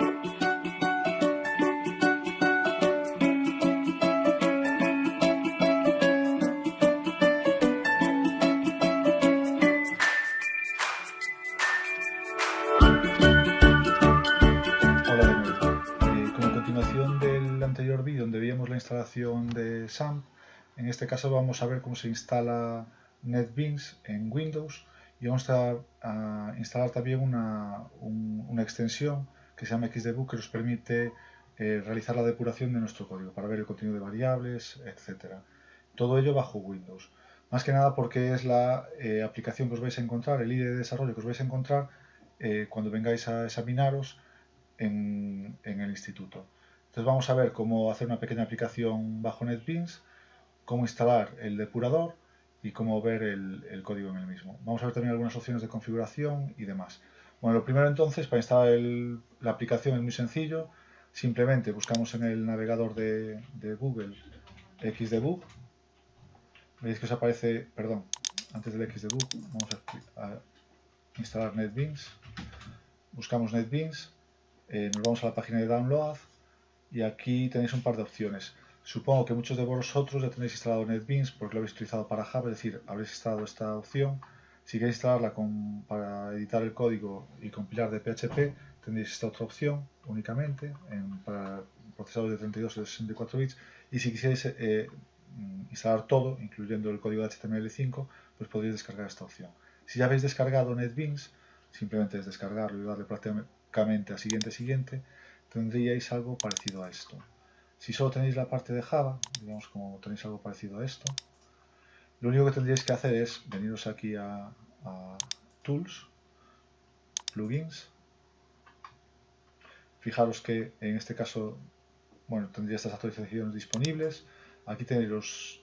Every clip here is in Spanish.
Hola de nuevo. Como continuación del anterior vídeo donde veíamos la instalación de SAMP, en este caso vamos a ver cómo se instala NetBeans en Windows y vamos a instalar también una extensión que se llama XDebug que nos permite realizar la depuración de nuestro código para ver el contenido de variables, etc. Todo ello bajo Windows. Más que nada porque es la aplicación que os vais a encontrar, el IDE de desarrollo que os vais a encontrar cuando vengáis a examinaros en el instituto. Entonces vamos a ver cómo hacer una pequeña aplicación bajo NetBeans, cómo instalar el depurador y cómo ver el código en el mismo. Vamos a ver también algunas opciones de configuración y demás. Bueno, lo primero entonces, para instalar la aplicación es muy sencillo. Simplemente buscamos en el navegador de Google XDebug. Veis que os aparece, perdón, antes del XDebug, vamos a instalar NetBeans. Buscamos NetBeans. Nos vamos a la página de download y aquí tenéis un par de opciones. Supongo que muchos de vosotros ya tenéis instalado NetBeans porque lo habéis utilizado para Java, es decir, habréis instalado esta opción. Si queréis instalarla para editar el código y compilar de PHP, tendréis esta otra opción únicamente para procesadores de 32 o de 64 bits. Y si quisierais instalar todo, incluyendo el código de HTML5, pues podréis descargar esta opción. Si ya habéis descargado NetBeans, simplemente es descargarlo y darle prácticamente a siguiente, tendríais algo parecido a esto. Si solo tenéis la parte de Java, digamos como tenéis algo parecido a esto, lo único que tendríais que hacer es veniros aquí a Tools, Plugins. Fijaros que en este caso, bueno, tendría estas actualizaciones disponibles. Aquí tenéis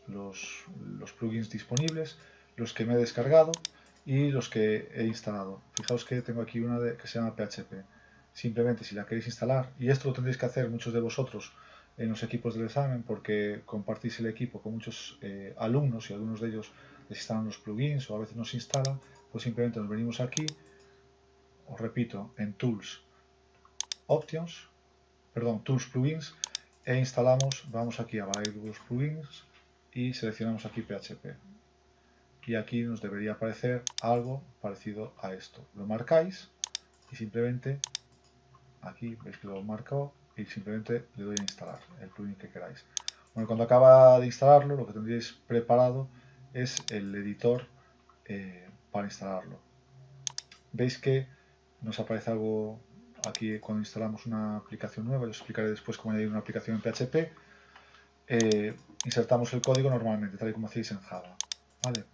los plugins disponibles, los que me he descargado y los que he instalado. Fijaos que tengo aquí una que se llama PHP. Simplemente si la queréis instalar, y esto lo tendréis que hacer muchos de vosotros en los equipos del examen porque compartís el equipo con muchos alumnos y algunos de ellos les instalan los plugins o a veces no se instalan, pues simplemente nos venimos aquí, os repito, en Tools, Options, perdón, Tools Plugins e instalamos, vamos aquí a Variables Plugins y seleccionamos aquí PHP. Y aquí nos debería aparecer algo parecido a esto. Lo marcáis y simplemente aquí veis que lo marco y simplemente le doy a instalar el plugin que queráis. Bueno, cuando acaba de instalarlo, lo que tendréis preparado es el editor para instalarlo. Veis que nos aparece algo aquí cuando instalamos una aplicación nueva. Yo os explicaré después cómo añadir una aplicación en PHP. Insertamos el código normalmente, tal y como hacéis en Java. ¿Vale?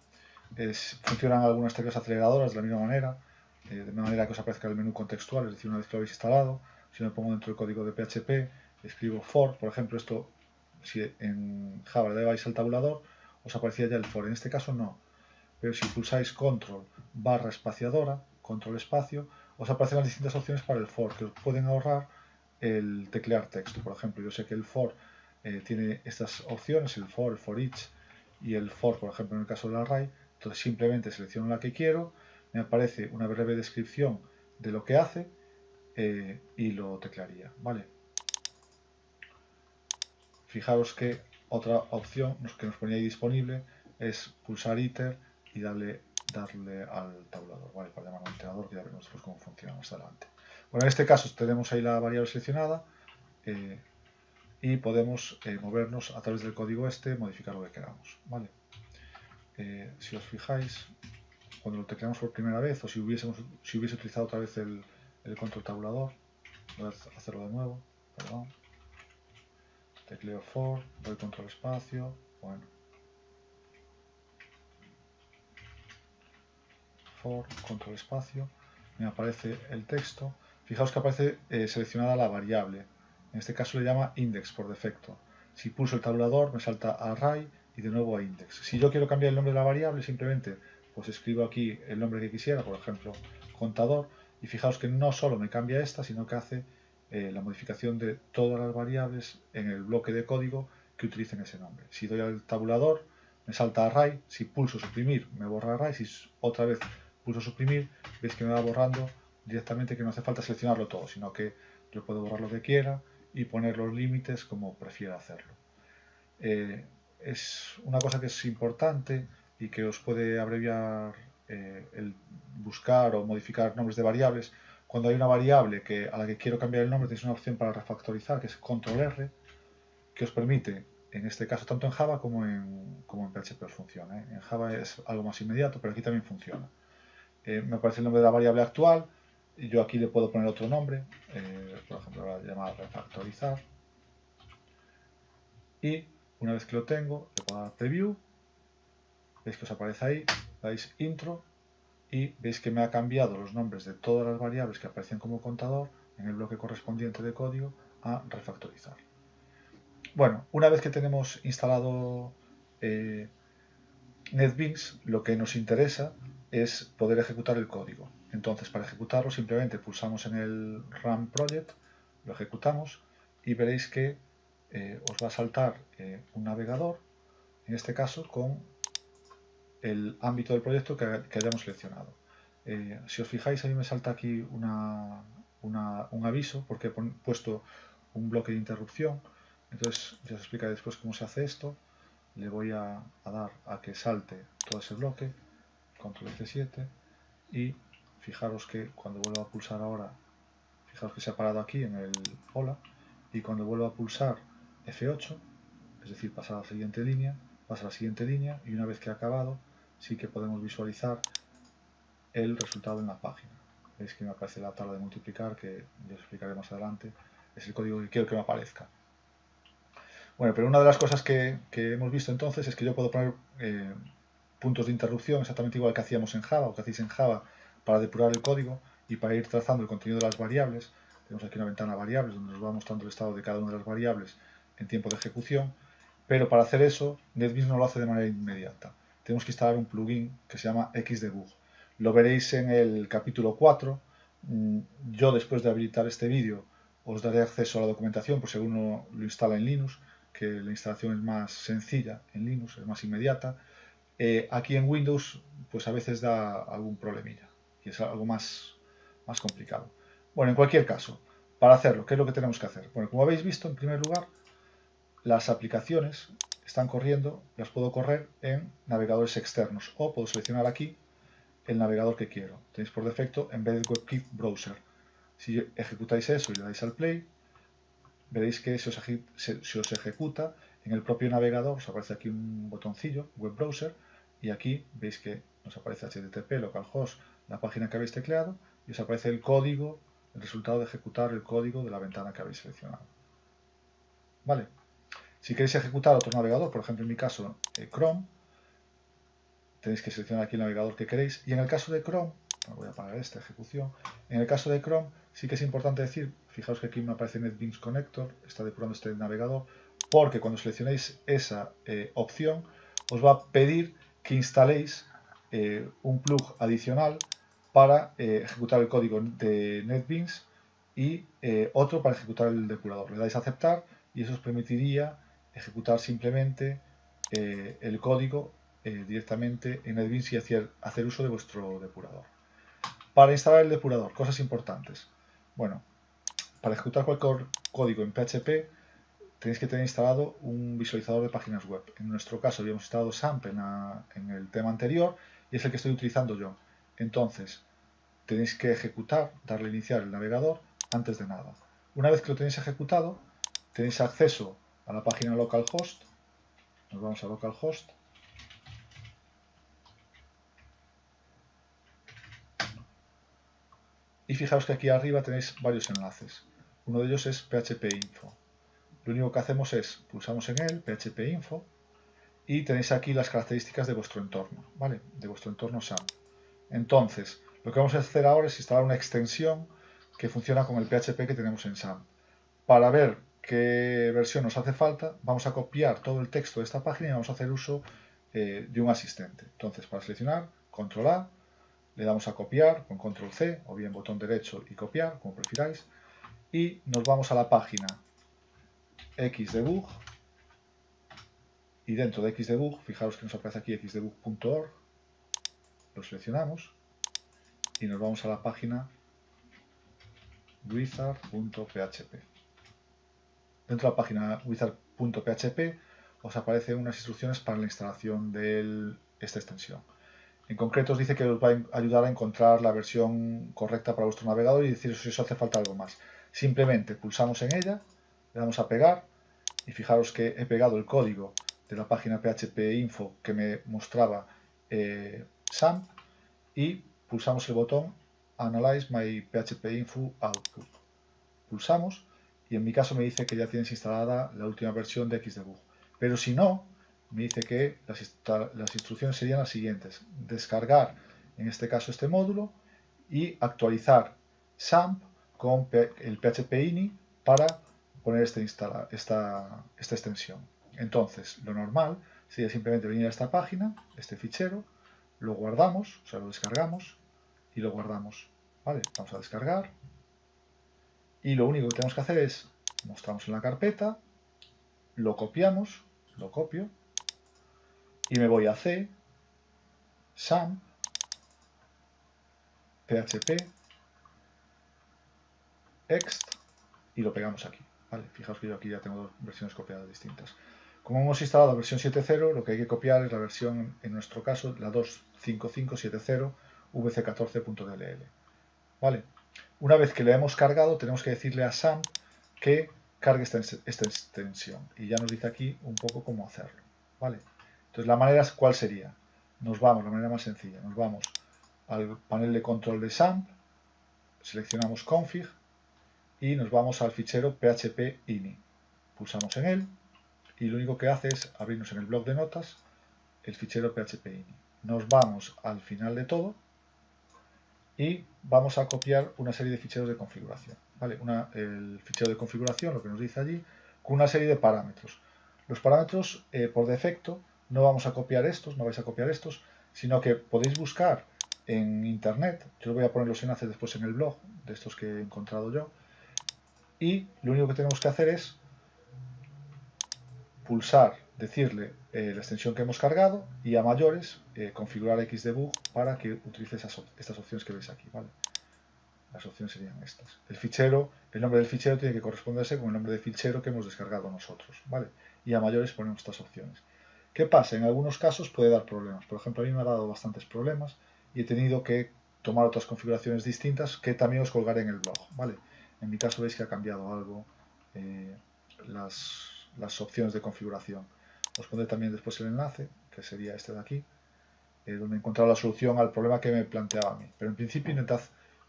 Funcionan algunas teclas aceleradoras de la misma manera, de manera que os aparezca el menú contextual, es decir, una vez que lo habéis instalado, si me pongo dentro del código de PHP, escribo for, por ejemplo, esto, si en Java le dais al tabulador, os aparecía ya el for, en este caso no, pero si pulsáis control barra espaciadora, control espacio, os aparecen las distintas opciones para el for, que os pueden ahorrar el teclear texto. Por ejemplo, yo sé que el for tiene estas opciones, el for each y el for, por ejemplo, en el caso del array. Entonces simplemente selecciono la que quiero, me aparece una breve descripción de lo que hace y lo teclearía, ¿vale? Fijaros que otra opción que nos ponía ahí disponible es pulsar iter y darle al tabulador, ¿vale? Para llamar a un iterador, que ya veremos después cómo funciona más adelante. Bueno, en este caso tenemos ahí la variable seleccionada y podemos movernos a través del código modificar lo que queramos, ¿vale? Si os fijáis, cuando lo tecleamos por primera vez o si hubiese utilizado otra vez el control tabulador, voy a hacerlo de nuevo, perdón, tecleo for, doy control espacio, bueno, for, control espacio, me aparece el texto. Fijaos que aparece seleccionada la variable, en este caso le llama index por defecto. Si pulso el tabulador me salta a array y de nuevo a index. Si yo quiero cambiar el nombre de la variable, simplemente pues escribo aquí el nombre que quisiera, por ejemplo contador, y fijaos que no solo me cambia esta, sino que hace la modificación de todas las variables en el bloque de código que utilicen ese nombre. Si doy al tabulador me salta array, si pulso suprimir me borra array, si otra vez pulso suprimir, veis que me va borrando directamente, que no hace falta seleccionarlo todo, sino que Yo puedo borrar lo que quiera y poner los límites como prefiera hacerlo. Es una cosa que es importante y que os puede abreviar el buscar o modificar nombres de variables. Cuando hay una variable a la que quiero cambiar el nombre, tenéis una opción para refactorizar, que es Control R, que os permite, en este caso, tanto en Java como en PHP os funciona. En Java es algo más inmediato, pero aquí también funciona. Me aparece el nombre de la variable actual, y yo aquí le puedo poner otro nombre, por ejemplo, la voy a llamar refactorizar. Y una vez que lo tengo, le puedo dar preview, veis que os aparece ahí, dais intro y veis que me ha cambiado los nombres de todas las variables que aparecen como contador en el bloque correspondiente de código a refactorizar. Bueno, una vez que tenemos instalado NetBeans, lo que nos interesa es poder ejecutar el código. Entonces, para ejecutarlo simplemente pulsamos en el Run Project, lo ejecutamos y veréis que os va a saltar un navegador, en este caso con el ámbito del proyecto que hayamos seleccionado. Si os fijáis, a mí me salta aquí un aviso porque he puesto un bloque de interrupción. Entonces, ya os explicaré después cómo se hace esto. Le voy a dar a que salte todo ese bloque, control F7, y fijaros que cuando vuelvo a pulsar ahora, fijaros que se ha parado aquí en el hola, y cuando vuelvo a pulsar F8, es decir, pasar a la siguiente línea, pasa a la siguiente línea, y una vez que ha acabado, sí que podemos visualizar el resultado en la página. Veis que me aparece la tabla de multiplicar, que ya os explicaré más adelante, es el código que quiero que me aparezca. Bueno, pero una de las cosas que hemos visto entonces es que yo puedo poner puntos de interrupción exactamente igual que hacíamos en Java o que hacéis en Java para depurar el código y para ir trazando el contenido de las variables. Tenemos aquí una ventana variables donde nos va mostrando el estado de cada una de las variables en tiempo de ejecución, pero para hacer eso NetBeans no lo hace de manera inmediata. Tenemos que instalar un plugin que se llama Xdebug. Lo veréis en el capítulo 4. Yo, después de habilitar este vídeo, os daré acceso a la documentación por si alguno lo instala en Linux, que la instalación es más sencilla en Linux, es más inmediata. Aquí en Windows, pues a veces da algún problemilla y es algo más complicado. Bueno, en cualquier caso, para hacerlo, ¿qué es lo que tenemos que hacer? Bueno, como habéis visto, en primer lugar, las aplicaciones están corriendo, las puedo correr en navegadores externos o puedo seleccionar aquí el navegador que quiero. Tenéis por defecto Embedded WebKit Browser. Si ejecutáis eso y le dais al play, veréis que se os ejecuta en el propio navegador. Os aparece aquí un botoncillo, Web Browser, y aquí veis que nos aparece HTTP, localhost, la página que habéis tecleado, y os aparece el código, el resultado de ejecutar el código de la ventana que habéis seleccionado. ¿Vale? Si queréis ejecutar otro navegador, por ejemplo en mi caso Chrome, tenéis que seleccionar aquí el navegador que queréis, y en el caso de Chrome, voy a apagar esta ejecución, en el caso de Chrome sí que es importante decir, fijaos que aquí me aparece NetBeans Connector, está depurando este navegador, porque cuando seleccionéis esa opción os va a pedir que instaléis un plug adicional para ejecutar el código de NetBeans y otro para ejecutar el depurador. Le dais a aceptar y eso os permitiría ejecutar simplemente el código directamente en NetBeans y hacer uso de vuestro depurador. Para instalar el depurador, cosas importantes. Bueno, para ejecutar cualquier código en PHP tenéis que tener instalado un visualizador de páginas web. En nuestro caso habíamos instalado SAMP en el tema anterior y es el que estoy utilizando yo. Entonces, tenéis que ejecutar, darle a iniciar el navegador antes de nada. Una vez que lo tenéis ejecutado, tenéis acceso a la página localhost. Nos vamos a localhost. Y fijaos que aquí arriba tenéis varios enlaces. Uno de ellos es PHP Info. Lo único que hacemos es, pulsamos en él, PHP Info, y tenéis aquí las características de vuestro entorno, ¿vale? De vuestro entorno SAMP. Entonces, lo que vamos a hacer ahora es instalar una extensión que funciona con el PHP que tenemos en SAMP. Para ver qué versión nos hace falta, vamos a copiar todo el texto de esta página y vamos a hacer uso de un asistente. Entonces, para seleccionar, Control A, le damos a copiar con Control C o bien botón derecho y copiar, como prefiráis, y nos vamos a la página Xdebug y dentro de Xdebug, fijaros que nos aparece aquí xdebug.org, lo seleccionamos y nos vamos a la página wizard.php. Dentro de la página wizard.php os aparecen unas instrucciones para la instalación de esta extensión. En concreto os dice que os va a ayudar a encontrar la versión correcta para vuestro navegador y deciros si os hace falta algo más. Simplemente pulsamos en ella, le damos a pegar y fijaros que he pegado el código de la página PHP Info que me mostraba SAMP y pulsamos el botón Analyze my PHP Info Output. Pulsamos y en mi caso me dice que ya tienes instalada la última versión de Xdebug. Pero si no, me dice que las instrucciones serían las siguientes: descargar, en este caso, este módulo y actualizar SAMP con el PHP ini para poner esta extensión. Entonces, lo normal sería simplemente venir a esta página, este fichero, lo guardamos, o sea, lo descargamos y lo guardamos. ¿Vale? Vamos a descargar y lo único que tenemos que hacer es, mostramos en la carpeta, lo copiamos, lo copio y me voy a C, SAMP, PHP, ext y lo pegamos aquí. ¿Vale? Fijaos que yo aquí ya tengo dos versiones copiadas distintas. Como hemos instalado la versión 7.0, lo que hay que copiar es la versión, en nuestro caso, la 2.5570 vc14.dll. ¿Vale? Una vez que la hemos cargado, tenemos que decirle a SAMP que cargue esta extensión. Y ya nos dice aquí un poco cómo hacerlo. ¿Vale? Entonces, la manera, ¿cuál sería? Nos vamos, la manera más sencilla, nos vamos al panel de control de SAMP, seleccionamos config y nos vamos al fichero php ini. Pulsamos en él y lo único que hace es abrirnos en el bloc de notas el fichero php ini. Nos vamos al final de todo y vamos a copiar una serie de ficheros de configuración. ¿Vale? El fichero de configuración, lo que nos dice allí, con una serie de parámetros. Los parámetros, por defecto, no vamos a copiar estos, no vais a copiar estos, sino que podéis buscar en internet. Yo os voy a poner los enlaces después en el blog, de estos que he encontrado yo. Y lo único que tenemos que hacer es pulsar, decirle la extensión que hemos cargado y a mayores configurar Xdebug para que utilice estas opciones que veis aquí. ¿Vale? Las opciones serían estas. El nombre del fichero tiene que corresponderse con el nombre del fichero que hemos descargado nosotros. ¿Vale? Y a mayores ponemos estas opciones. ¿Qué pasa? En algunos casos puede dar problemas. Por ejemplo, a mí me ha dado bastantes problemas y he tenido que tomar otras configuraciones distintas que también os colgaré en el blog. ¿Vale? En mi caso veis que ha cambiado algo las opciones de configuración. Os pondré también después el enlace, que sería este de aquí, donde he encontrado la solución al problema que me planteaba a mí. Pero en principio intentad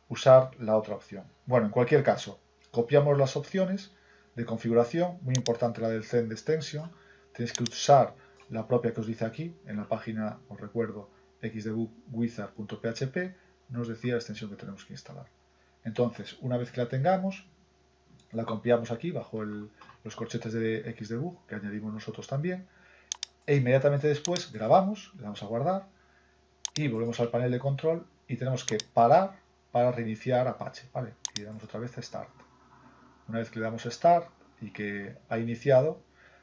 usar la otra opción. Bueno, en cualquier caso, copiamos las opciones de configuración, muy importante la del Send Extension. Tenéis que usar la propia que os dice aquí, en la página, os recuerdo, xdebugwizard.php, nos decía la extensión que tenemos que instalar. Entonces, una vez que la tengamos, la copiamos aquí bajo los corchetes de Xdebug, que añadimos nosotros también, e inmediatamente después grabamos, le damos a guardar, y volvemos al panel de control y tenemos que parar para reiniciar Apache, ¿vale? Y le damos otra vez a Start. Una vez que le damos Start y que ha iniciado,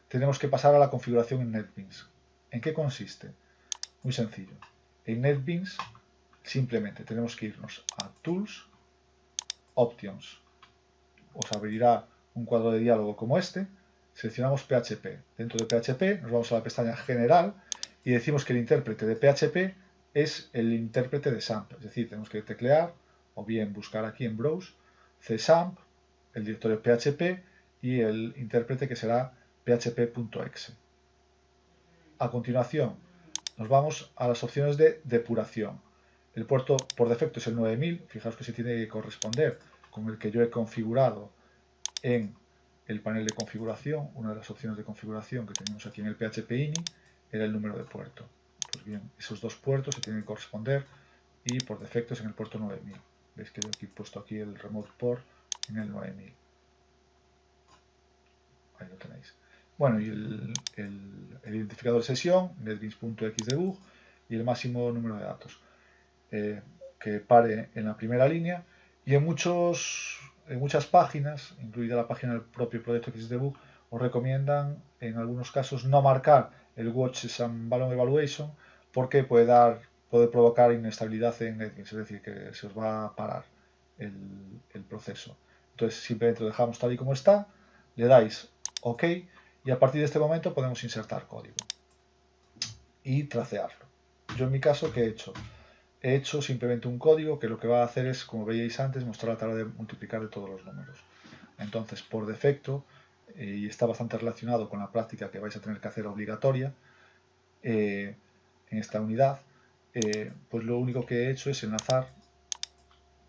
tenemos que pasar a la configuración en NetBeans. ¿En qué consiste? Muy sencillo. En NetBeans simplemente tenemos que irnos a Tools, Options. Os abrirá un cuadro de diálogo como este. Seleccionamos PHP. Dentro de PHP nos vamos a la pestaña General y decimos que el intérprete de PHP es el intérprete de SAMP. Es decir, tenemos que teclear o bien buscar aquí en Browse CSAMP, el directorio PHP y el intérprete que será php.exe. A continuación, nos vamos a las opciones de depuración. El puerto por defecto es el 9000, fijaos que se tiene que corresponder con el que yo he configurado en el panel de configuración. Una de las opciones de configuración que tenemos aquí en el PHP ini era el número de puerto. Pues bien, esos dos puertos se tienen que corresponder y por defecto es en el puerto 9000. Veis que he puesto aquí el remote port en el 9000. Ahí lo tenéis. Bueno, y el identificador de sesión, netbeans.xdebug, y el máximo número de datos que pare en la primera línea. Y en muchas páginas, incluida la página del propio proyecto Xdebug, os recomiendan en algunos casos no marcar el Watches and Balloon Evaluation porque puede provocar inestabilidad en NetBeans, es decir, que se os va a parar el proceso. Entonces simplemente lo dejamos tal y como está, le dais OK y a partir de este momento podemos insertar código y tracearlo. Yo en mi caso, ¿qué he hecho? He hecho simplemente un código que lo que va a hacer es, como veíais antes, mostrar la tabla de multiplicar de todos los números. Entonces, por defecto, y está bastante relacionado con la práctica que vais a tener que hacer obligatoria en esta unidad, pues lo único que he hecho es enlazar,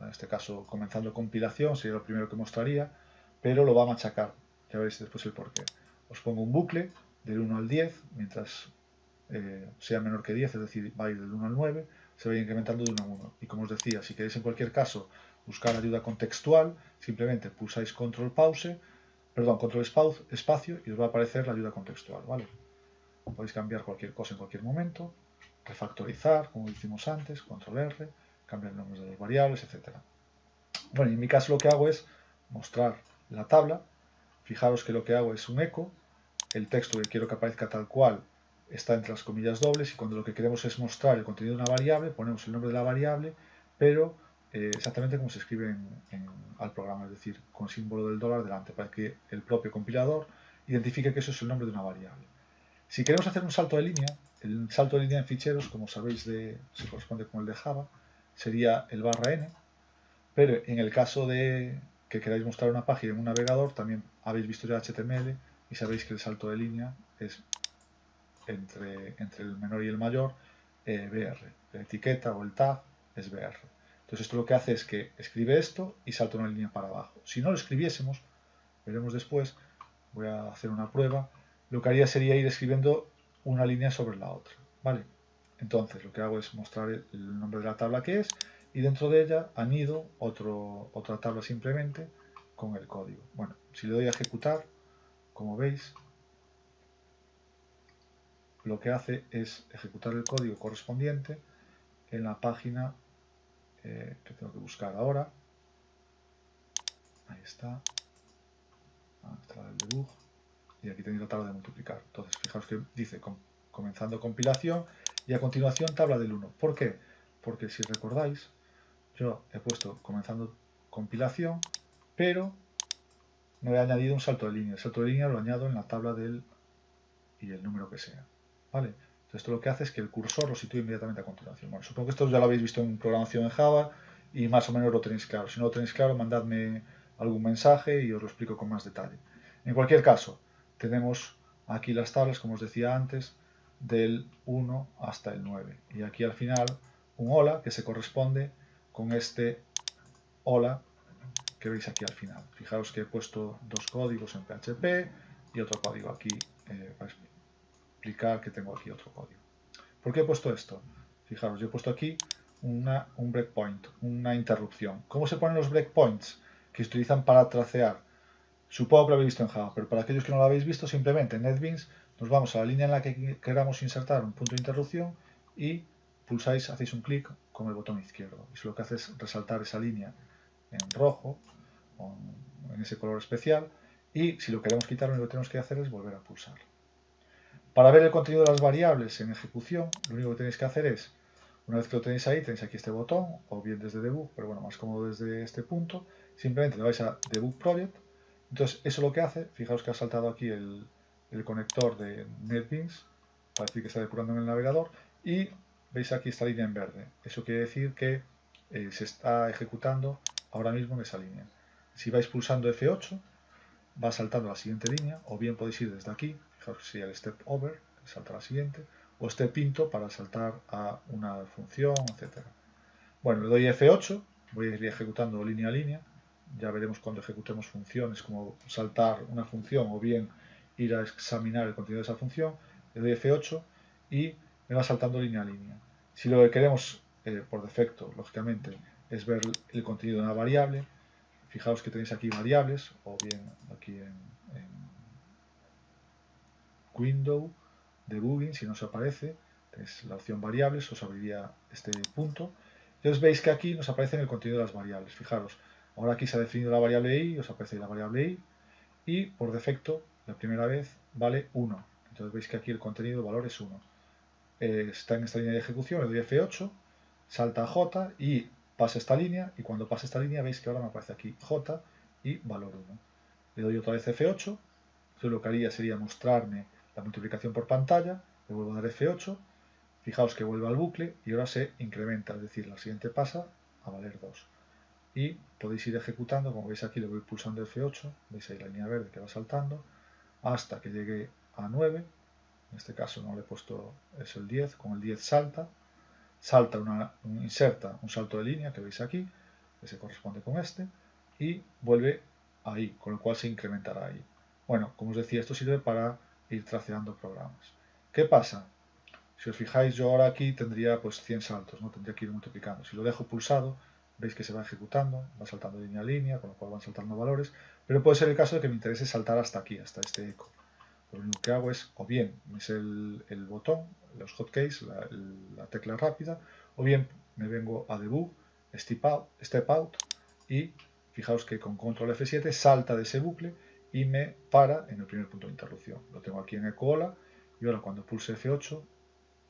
en este caso comenzando compilación, sería lo primero que mostraría, pero lo va a machacar, ya veréis después el porqué. Os pongo un bucle del 1 al 10, mientras sea menor que 10, es decir, va a ir del 1 al 9, se va a ir incrementando de 1 a 1. Y como os decía, si queréis en cualquier caso buscar ayuda contextual, simplemente pulsáis control espacio y os va a aparecer la ayuda contextual, ¿vale? Podéis cambiar cualquier cosa en cualquier momento, refactorizar, como hicimos antes, control R, cambiar el nombre de las variables, etc. Bueno, en mi caso lo que hago es mostrar la tabla. Fijaros que lo que hago es un eco, el texto que quiero que aparezca tal cual está entre las comillas dobles y cuando lo que queremos es mostrar el contenido de una variable, ponemos el nombre de la variable, pero exactamente como se escribe al programa, es decir, con símbolo del dólar delante, para que el propio compilador identifique que eso es el nombre de una variable. Si queremos hacer un salto de línea, el salto de línea en ficheros, como sabéis, se corresponde con el de Java, sería el /n, pero en el caso de que queráis mostrar una página en un navegador, también habéis visto ya HTML y sabéis que el salto de línea es entre el menor y el mayor, BR. La etiqueta o el tag es BR. Entonces esto lo que hace es que escribe esto y salta una línea para abajo. Si no lo escribiésemos, veremos después, voy a hacer una prueba, lo que haría sería ir escribiendo una línea sobre la otra, ¿vale? Entonces lo que hago es mostrar el nombre de la tabla que es y dentro de ella anido otra tabla simplemente con el código. Bueno, si le doy a ejecutar, como veis, lo que hace es ejecutar el código correspondiente en la página que tengo que buscar ahora. Ahí está. Está el debug. Y aquí tenéis la tabla de multiplicar. Entonces, fijaos que dice comenzando compilación y a continuación tabla del 1. ¿Por qué? Porque si recordáis, yo he puesto comenzando compilación, pero no he añadido un salto de línea. El salto de línea lo añado en la tabla del y el número que sea. ¿Vale? Entonces esto lo que hace es que el cursor lo sitúe inmediatamente a continuación. Bueno, supongo que esto ya lo habéis visto en programación en Java y más o menos lo tenéis claro. Si no lo tenéis claro, mandadme algún mensaje y os lo explico con más detalle. En cualquier caso, tenemos aquí las tablas, como os decía antes, del 1 hasta el 9. Y aquí al final un hola que se corresponde con este hola que veis aquí al final. Fijaos que he puesto dos códigos en PHP y otro código aquí para explicar que tengo aquí otro código. ¿Por qué he puesto esto? Fijaros, yo he puesto aquí un breakpoint, una interrupción. ¿Cómo se ponen los breakpoints? Que se utilizan para tracear. Supongo que lo habéis visto en Java, pero para aquellos que no lo habéis visto, simplemente en NetBeans nos vamos a la línea en la que queramos insertar un punto de interrupción y pulsáis, hacéis un clic con el botón izquierdo. Eso lo que hace es resaltar esa línea en rojo o en ese color especial y si lo queremos quitar, lo único que tenemos que hacer es volver a pulsar. Para ver el contenido de las variables en ejecución, lo único que tenéis que hacer es, una vez que lo tenéis ahí, tenéis aquí este botón, o bien desde debug, pero bueno, más cómodo desde este punto, simplemente le vais a debug project. Entonces, eso lo que hace, fijaos que ha saltado aquí el conector de NetBeans, para decir que está depurando en el navegador, y veis aquí esta línea en verde. Eso quiere decir que se está ejecutando ahora mismo en esa línea. Si vais pulsando F8, va saltando a la siguiente línea, o bien podéis ir desde aquí, fijaos que sería el step over, que salta a la siguiente, o step into para saltar a una función, etc. Bueno, le doy F8, voy a ir ejecutando línea a línea, ya veremos cuando ejecutemos funciones como saltar una función o bien ir a examinar el contenido de esa función, le doy F8 y me va saltando línea a línea. Si lo que queremos por defecto, lógicamente, es ver el contenido de una variable, fijaos que tenéis aquí variables, o bien aquí en Window, Debugging, si no os aparece, tenéis la opción variables, os abriría este punto. Entonces veis que aquí nos aparece el contenido de las variables. Fijaros, ahora aquí se ha definido la variable i, os aparece la variable i, y por defecto, la primera vez, vale 1. Entonces veis que aquí el contenido, el valor es 1. Está en esta línea de ejecución, le doy F8, salta a J y pasa esta línea, y cuando pasa esta línea veis que ahora me aparece aquí J y valor 1. Le doy otra vez F8, entonces lo que haría sería mostrarme la multiplicación por pantalla, le vuelvo a dar F8, fijaos que vuelve al bucle y ahora se incrementa, es decir, la siguiente pasa a valer 2. Y podéis ir ejecutando, como veis aquí le voy pulsando F8, veis ahí la línea verde que va saltando, hasta que llegue a 9, en este caso no le he puesto, es el 10, con el 10 salta inserta un salto de línea que veis aquí, que se corresponde con este, y vuelve ahí, con lo cual se incrementará ahí. Bueno, como os decía, esto sirve para ir traceando programas. ¿Qué pasa? Si os fijáis, yo ahora aquí tendría pues 100 saltos, ¿no? Tendría que ir multiplicando. Si lo dejo pulsado, veis que se va ejecutando, va saltando línea a línea, con lo cual van saltando valores, pero puede ser el caso de que me interese saltar hasta aquí, hasta este eco. Lo único que hago es, o bien es el botón, los hotkeys, la tecla rápida, o bien me vengo a debug, step out, y fijaos que con control F7 salta de ese bucle y me para en el primer punto de interrupción. Lo tengo aquí en eco hola, y ahora cuando pulse F8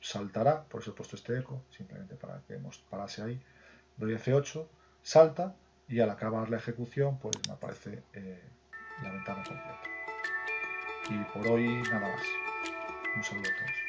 saltará, por eso he puesto este eco, simplemente para que parase ahí, doy F8, salta, y al acabar la ejecución pues me aparece la ventana completa. Y por hoy nada más. Un saludo a todos.